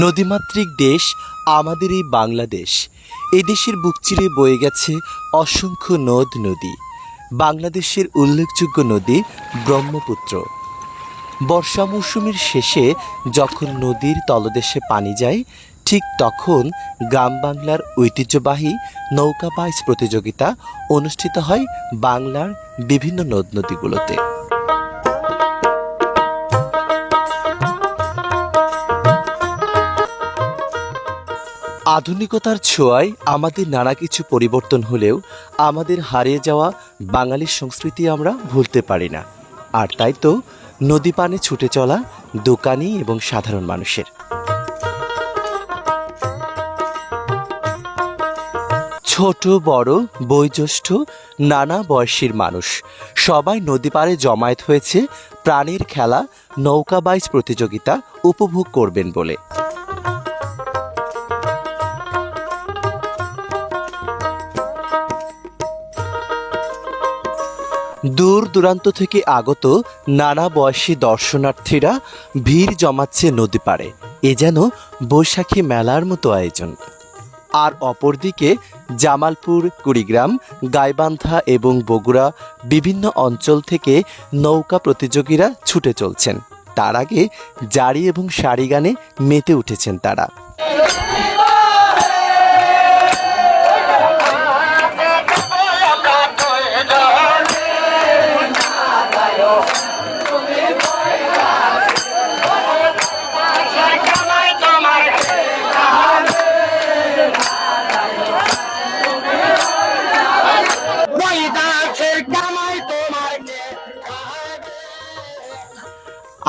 নদীমাতৃক দেশ আমাদের এই বাংলাদেশ। এই দেশের বুক চিরে বয়ে গেছে অসংখ্য নদ নদী। বাংলাদেশের উল্লেখযোগ্য নদী ব্রহ্মপুত্র। বর্ষা মৌসুমের শেষে যখন নদীর তলদেশে পানি যায়, ঠিক তখন গ্রাম বাংলার ঐতিহ্যবাহী নৌকা বাইচ প্রতিযোগিতা অনুষ্ঠিত হয় বাংলার বিভিন্ন নদ নদীগুলোতে। আধুনিকতার ছোঁয়ায় আমাদের নানা কিছু পরিবর্তন হলেও আমাদের হারিয়ে যাওয়া বাঙালির সংস্কৃতি আমরা ভুলতে পারি না। আর তাই তো নদী পানে ছুটে চলা দোকানি এবং সাধারণ মানুষের। ছোট বড় বয়োজ্যেষ্ঠ নানা বয়সীর মানুষ সবাই নদী পাড়ে জমায়েত হয়েছে প্রাণীর খেলা নৌকা বাইচ প্রতিযোগিতা উপভোগ করবেন বলে। দূর দূরান্ত থেকে আগত নানা বয়সী দর্শনার্থীরা ভিড় জমাচ্ছে নদী পাড়ে। এ যেন বৈশাখী মেলার মতো আয়োজন। আর অপরদিকে জামালপুর, কুড়িগ্রাম, গাইবান্ধা এবং বগুড়া বিভিন্ন অঞ্চল থেকে নৌকা প্রতিযোগীরা ছুটে চলছেন। তার আগে জারি এবং সারি গানে মেতে উঠেছেন তারা।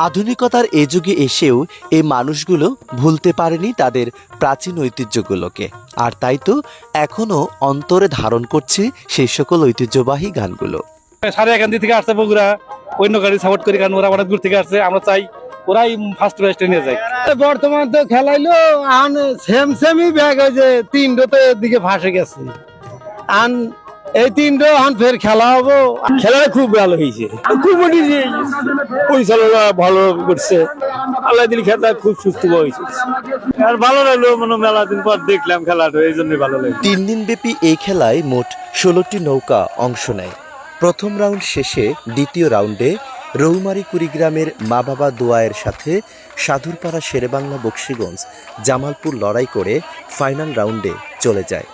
আধুনিকতার এ যুগে এসেও এই মানুষগুলো ভুলতে পারেনি তাদের প্রাচীন ঐতিহ্যগুলোকে। আর তাই তো এখনো অন্তরে ধারণ করছে সেই সকল ঐতিহ্যবাহী গানগুলো। সাড়ে একান্তি থেকে আসছে বগুড়া, অন্য গাড়ি সাপোর্ট করি, কারণ ওরা অনেক দূর থেকে আসছে। আমরা চাই ওরাই ফার্স্ট প্রাইজটা নিয়ে যায়। বর্তমান তো খেলাইলো সেমই ব্যাগ ওই যে তিনটো এদিকে ফাঁসে গেছে। আন এই তিনটো ফের খেলা হবো। খেলাটা খুব ভালো হয়েছে, খুব পরিচালনা ভালো করছে। আল্লাহ দিন খেলা খুব সুস্থ হয়েছে আর ভালো লাগলো। মানে মেলা দিন পর দেখলাম খেলাটা, এই জন্য ভালো লাগে। 3 দিনব্যাপী এই খেলায় মোট 16টি নৌকা অংশ নেয়। প্রথম রাউন্ড শেষে দ্বিতীয় রাউন্ডে রৌমারী কুড়িগ্রামের মা বাবা দোয়ায়ের সাথে সাধুরপাড়া শেরেবাংলা বক্সিগঞ্জ জামালপুর লড়াই করে ফাইনাল রাউন্ডে চলে যায়।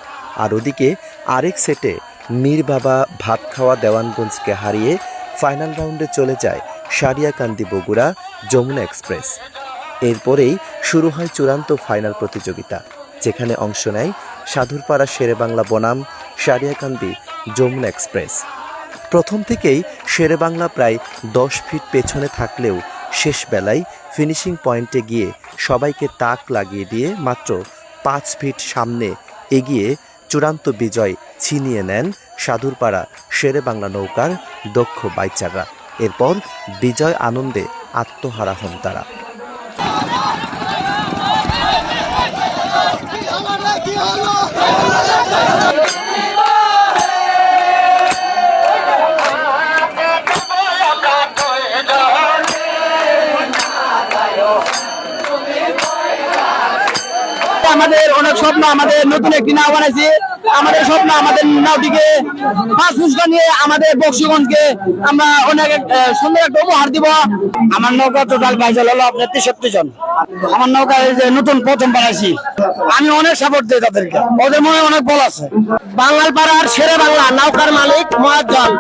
আর ওদিকে আরেক সেটে মীর বাবা ভাত খাওয়া দেওয়ানগঞ্জকে হারিয়ে ফাইনাল রাউন্ডে চলে যায় সারিয়াকান্দি বগুড়া যমুনা এক্সপ্রেস। এরপরেই শুরু হয় চূড়ান্ত ফাইনাল প্রতিযোগিতা, যেখানে অংশ নেয় সাধুরপাড়া শেরেবাংলা বনাম সারিয়াকান্দি যমুনা এক্সপ্রেস। প্রথম থেকেই শেরেবাংলা প্রায় 10 ফিট পেছনে থাকলেও শেষ বেলায় ফিনিশিং পয়েন্টে গিয়ে সবাইকে তাক লাগিয়ে দিয়ে মাত্র 5 ফিট সামনে এগিয়ে চূড়ান্ত বিজয় ছিনিয়ে নেন সাধুরপাড়া শেরেবাংলা নৌকার দক্ষ বাইচাররা। এরপর বিজয় আনন্দে আত্মহারা হন তারা। আমাদের অনেক স্বপ্ন, আমাদের নতুন একটি নাও বানাইছি। আমাদের স্বপ্ন আমাদের নাওটিকে ফার্স্ট পুরস্কার নিয়ে আমাদের বক্সিগঞ্জকে আমরা অনেক সুন্দর একটা উপহার দিব। আমার নৌকা টোটাল বাইচাল হলো আপনার 63 জন। আমার নৌকায় যে নতুন প্রথম বানাইছি, আমি অনেক সাপোর্ট দিই তাদেরকে। ওদের মনে অনেক বল আছে। বাঙাল পাড়ার শেরে বাংলা নৌকার মালিক মহাজন।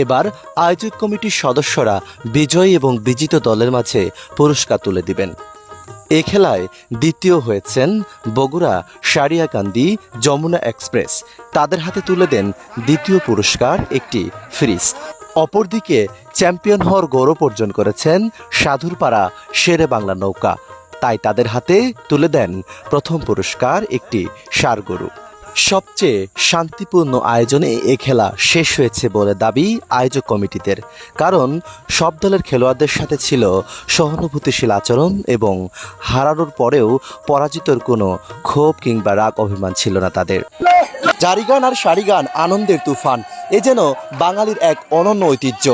এবার আয়োজক কমিটির সদস্যরা বিজয়ী এবং বিজিত দলের মাঝে পুরস্কার তুলে দিবেন। এ খেলায় দ্বিতীয় হয়েছেন বগুড়া সারিয়াকান্দি যমুনা এক্সপ্রেস। তাদের হাতে তুলে দেন দ্বিতীয় পুরস্কার একটি ফ্রিজ। অপরদিকে চ্যাম্পিয়ন হওয়ার গৌরব অর্জন করেছেন সাধুরপাড়া শেরে বাংলা নৌকা। তাই তাদের হাতে তুলে দেন প্রথম পুরস্কার একটি ষাঁড় গরু। সবচেয়ে শান্তিপূর্ণ আয়োজনে এ খেলা শেষ হয়েছে বলে দাবি আয়োজক কমিটিদের। কারণ সব দলের খেলোয়াড়দের সাথে ছিল সহানুভূতিশীল আচরণ এবং হারানোর পরেও পরাজিতর কোনো ক্ষোভ কিংবা রাগ অভিমান ছিল না তাদের। জারিগান আর সারিগান আনন্দের তুফান, এ যেন বাঙালির এক অনন্য ঐতিহ্য।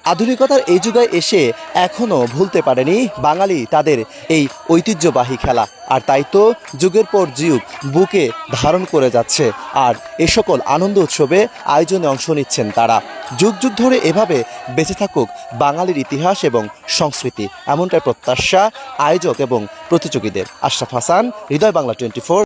আধুনিকতার এই যুগে এসে এখনও ভুলতে পারেনি বাঙালি তাদের এই ঐতিহ্যবাহী খেলা, আর তাই তো যুগের পর যুগ বুকে ধারণ করে যাচ্ছে। আর এ সকল আনন্দ উৎসবে আয়োজনে অংশ নিচ্ছেন তারা। যুগ যুগ ধরে এভাবে বেঁচে থাকুক বাঙালির ইতিহাস এবং সংস্কৃতি, এমনটাই প্রত্যাশা আয়োজক এবং প্রতিযোগীদের। আশরাফ হাসান, হৃদয় বাংলা 24।